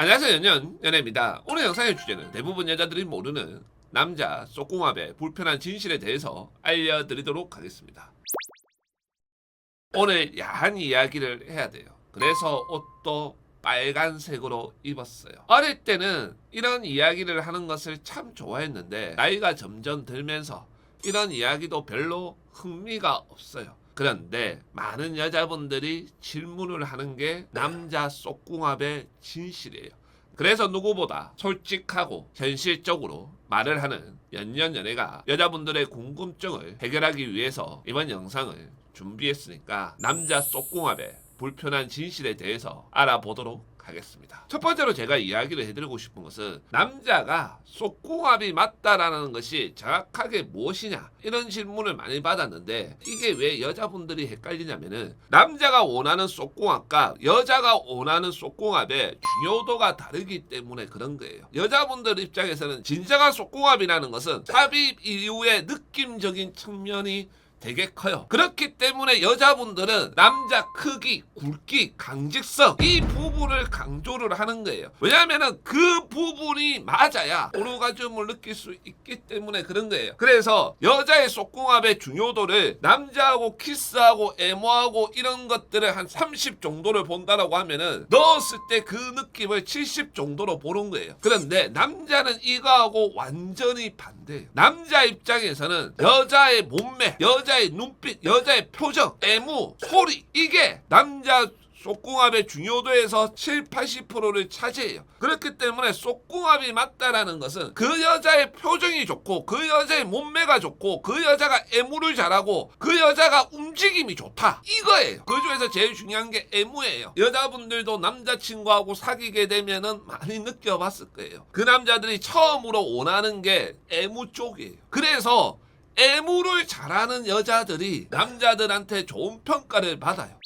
안녕하세요, 연예입니다. 오늘 영상의 주제는 대부분 여자들이 모르는 남자 쏙궁합의 불편한 진실에 대해서 알려드리도록 하겠습니다. 오늘 야한 이야기를 해야 돼요. 그래서 옷도 빨간색으로 입었어요. 어릴 때는 이런 이야기를 하는 것을 참 좋아했는데 나이가 점점 들면서 이런 이야기도 별로 흥미가 없어요. 그런데 많은 여자분들이 질문을 하는 게 남자 쏙궁합의 진실이에요. 그래서 누구보다 솔직하고 현실적으로 말을 하는 연예가 여자분들의 궁금증을 해결하기 위해서 이번 영상을 준비했으니까 남자 쏙궁합의 불편한 진실에 대해서 알아보도록 하겠습니다. 첫 번째로 제가 이야기를 해드리고 싶은 것은 남자가 쏙궁합이 맞다라는 것이 정확하게 무엇이냐 이런 질문을 많이 받았는데 이게 왜 여자분들이 헷갈리냐면은 남자가 원하는 쏙궁합과 여자가 원하는 쏙궁합의 중요도가 다르기 때문에 그런 거예요. 여자분들 입장에서는 진정한 쏙궁합이라는 것은 삽입 이후의 느낌적인 측면이 되게 커요. 그렇기 때문에 여자분들은 남자 크기, 굵기, 강직성 이 부분을 강조를 하는 거예요. 왜냐하면 그 부분이 맞아야 오르가즘을 느낄 수 있기 때문에 그런 거예요. 그래서 여자의 쏙궁합의 중요도를 남자하고 키스하고 에모하고 이런 것들을 한 30 정도를 본다라고 하면은 넣었을 때 그 느낌을 70 정도로 보는 거예요. 그런데 남자는 이거하고 완전히 반대예요. 남자 입장에서는 여자의 몸매, 여자의 눈빛, 여자의 표정, 애무, 소리 이게 남자 쏙궁합의 중요도에서 7, 80%를 차지해요. 그렇기 때문에 쏙궁합이 맞다라는 것은 그 여자의 표정이 좋고 그 여자의 몸매가 좋고 그 여자가 애무를 잘하고 그 여자가 움직임이 좋다 이거예요. 그 중에서 제일 중요한 게 애무예요. 여자분들도 남자친구하고 사귀게 되면은 많이 느껴봤을 거예요. 그 남자들이 처음으로 원하는 게 애무 쪽이에요. 그래서 애무를 잘하는 여자들이 남자들한테 좋은 평가를 받아요.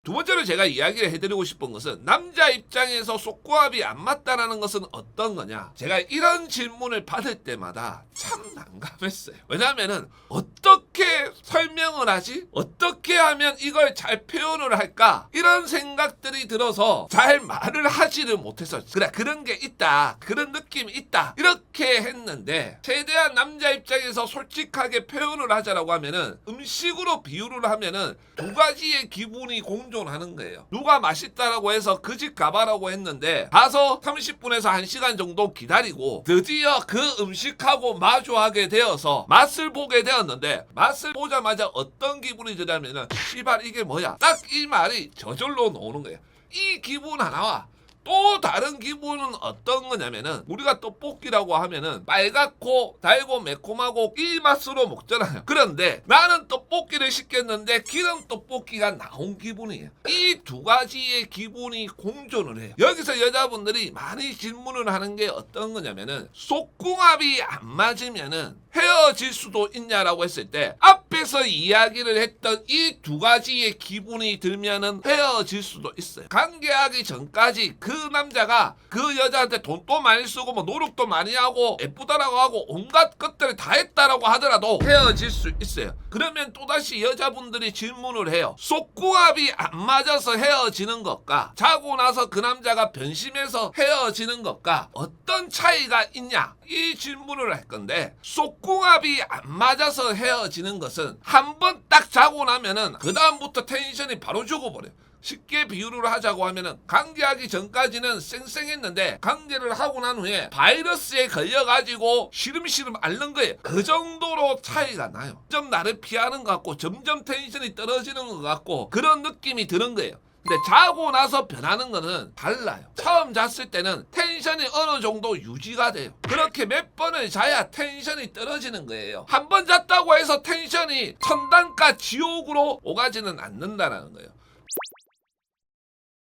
두 번째로 제가 이야기를 해드리고 싶은 것은 남자 입장에서 쏙궁합이 안 맞다라는 것은 어떤 거냐. 제가 이런 질문을 받을 때마다 참 난감했어요. 왜냐하면 어떻게 설명을 하지? 어떻게 하면 이걸 잘 표현을 할까? 이런 생각들이 들어서 잘 말을 하지를 못해서 그래 그런 게 있다. 그런 느낌이 있다. 이렇게 했는데 최대한 남자 입장에서 솔직하게 표현을 하자라고 하면은 음식으로 비유를 하면은 두 가지의 기분이 공존하는 거예요. 누가 맛있다라고 해서 그 집 가봐라고 했는데 가서 30분에서 1시간 정도 기다리고 드디어 그 음식하고 마주하게 되어서 맛을 보게 되었는데 맛을 보자마자 어떤 기분이 드냐면은 씨발 이게 뭐야 딱 이 말이 저절로 나오는 거예요. 이 기분 하나와 또 다른 기분은 어떤 거냐면은 우리가 떡볶이라고 하면은 빨갛고 달고 매콤하고 이 맛으로 먹잖아요. 그런데 나는 떡볶이를 시켰는데 기름 떡볶이가 나온 기분이에요. 이 두 가지의 기분이 공존을 해요. 여기서 여자분들이 많이 질문을 하는 게 어떤 거냐면은 쏙궁합이 안 맞으면은 헤어질 수도 있냐라고 했을 때 앞에서 이야기를 했던 이 두 가지의 기분이 들면은 헤어질 수도 있어요. 관계하기 전까지 그 남자가 그 여자한테 돈도 많이 쓰고 뭐 노력도 많이 하고 예쁘다라고 하고 온갖 것들을 다 했다라고 하더라도 헤어질 수 있어요. 그러면 또다시 여자분들이 질문을 해요. 쏙궁합이 안 맞아서 헤어지는 것과 자고 나서 그 남자가 변심해서 헤어지는 것과 어떤 차이가 있냐 이 질문을 할 건데 쏙궁합이 안 맞아서 헤어지는 것은 한 번 딱 자고 나면은 그 다음부터 텐션이 바로 죽어버려요. 쉽게 비유를 하자고 하면은 관계하기 전까지는 쌩쌩했는데 관계를 하고 난 후에 바이러스에 걸려가지고 시름시름 앓는 거예요. 그 정도로 차이가 나요. 좀 나를 피하는 것 같고 점점 텐션이 떨어지는 것 같고 그런 느낌이 드는 거예요. 근데 자고 나서 변하는 거는 달라요. 처음 잤을 때는 텐션이 어느 정도 유지가 돼요. 그렇게 몇 번을 자야 텐션이 떨어지는 거예요. 한 번 잤다고 해서 텐션이 천당과 지옥으로 오가지는 않는다는 거예요.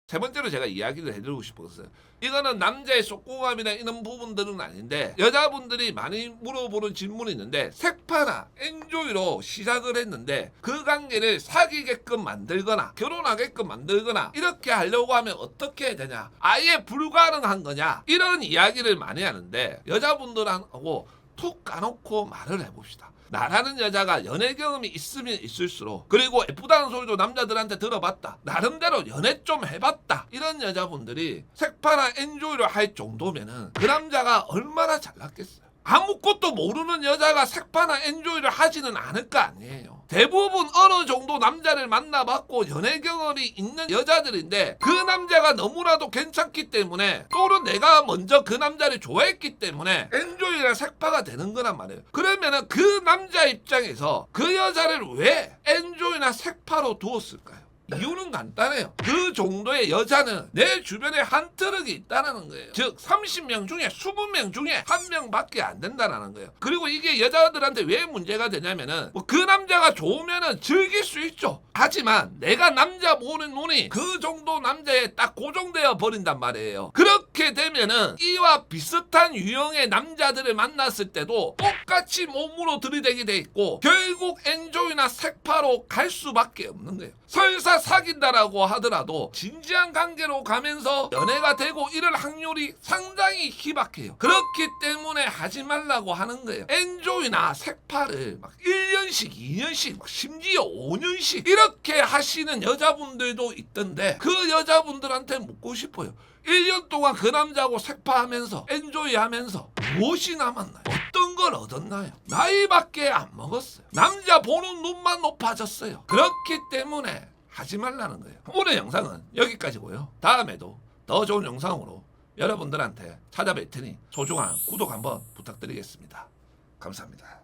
세 번째로 제가 이야기를 해드리고 싶은 것은 이거는 남자의 쏙궁합이나 이런 부분들은 아닌데 여자분들이 많이 물어보는 질문이 있는데 색파나 엔조이로 시작을 했는데 그 관계를 사귀게끔 만들거나 결혼하게끔 만들거나 이렇게 하려고 하면 어떻게 해야 되냐 아예 불가능한 거냐 이런 이야기를 많이 하는데 여자분들하고 톡 까놓고 말을 해봅시다. 나라는 여자가 연애 경험이 있으면 있을수록, 그리고 예쁘다는 소리도 남자들한테 들어봤다, 나름대로 연애 좀 해봤다, 이런 여자분들이 색파나 엔조이를 할 정도면은 그 남자가 얼마나 잘났겠어요. 아무것도 모르는 여자가 색파나 엔조이를 하지는 않을 거 아니에요. 대부분 어느 정도 남자를 만나봤고 연애 경험이 있는 여자들인데, 그 남자가 너무나도 괜찮기 때문에, 또는 내가 먼저 그 남자를 좋아했기 때문에 엔조이나 색파가 되는 거란 말이에요. 그러면은 그 남자 입장에서 그 여자를 왜 엔조이나 색파로 두었을까요? 이유는 간단해요. 그 정도의 여자는 내 주변에 한 트럭이 있다는 거예요. 즉 30명 중에 20명 중에 한 명밖에 안 된다는 거예요. 그리고 이게 여자들한테 왜 문제가 되냐면은, 그 남자가 좋으면은 즐길 수 있죠. 하지만 내가 남자 보는 눈이 그 정도 남자에 딱 고정되어 버린단 말이에요. 그렇게 되면은 이와 비슷한 유형의 남자들을 만났을 때도 똑같이 몸으로 들이대게 돼 있고, 결국 엔조이나 색파로 갈 수밖에 없는 거예요. 설사 사귄다라고 하더라도 진지한 관계로 가면서 연애가 되고 이럴 확률이 상당히 희박해요. 그렇기 때문에 하지 말라고 하는 거예요. 엔조이나 색파를 막 1년씩 2년씩 심지어 5년씩 이렇게 하시는 여자분들도 있던데, 그 여자분들한테 묻고 싶어요. 1년 동안 그 남자하고 색파하면서 엔조이하면서 무엇이 남았나요? 어떤 걸 얻었나요? 나이밖에 안 먹었어요. 남자 보는 눈만 높아졌어요. 그렇기 때문에 하지 말라는 거예요. 오늘 영상은 여기까지고요. 다음에도 더 좋은 영상으로 여러분들한테 찾아뵐 테니 소중한 구독 한번 부탁드리겠습니다. 감사합니다.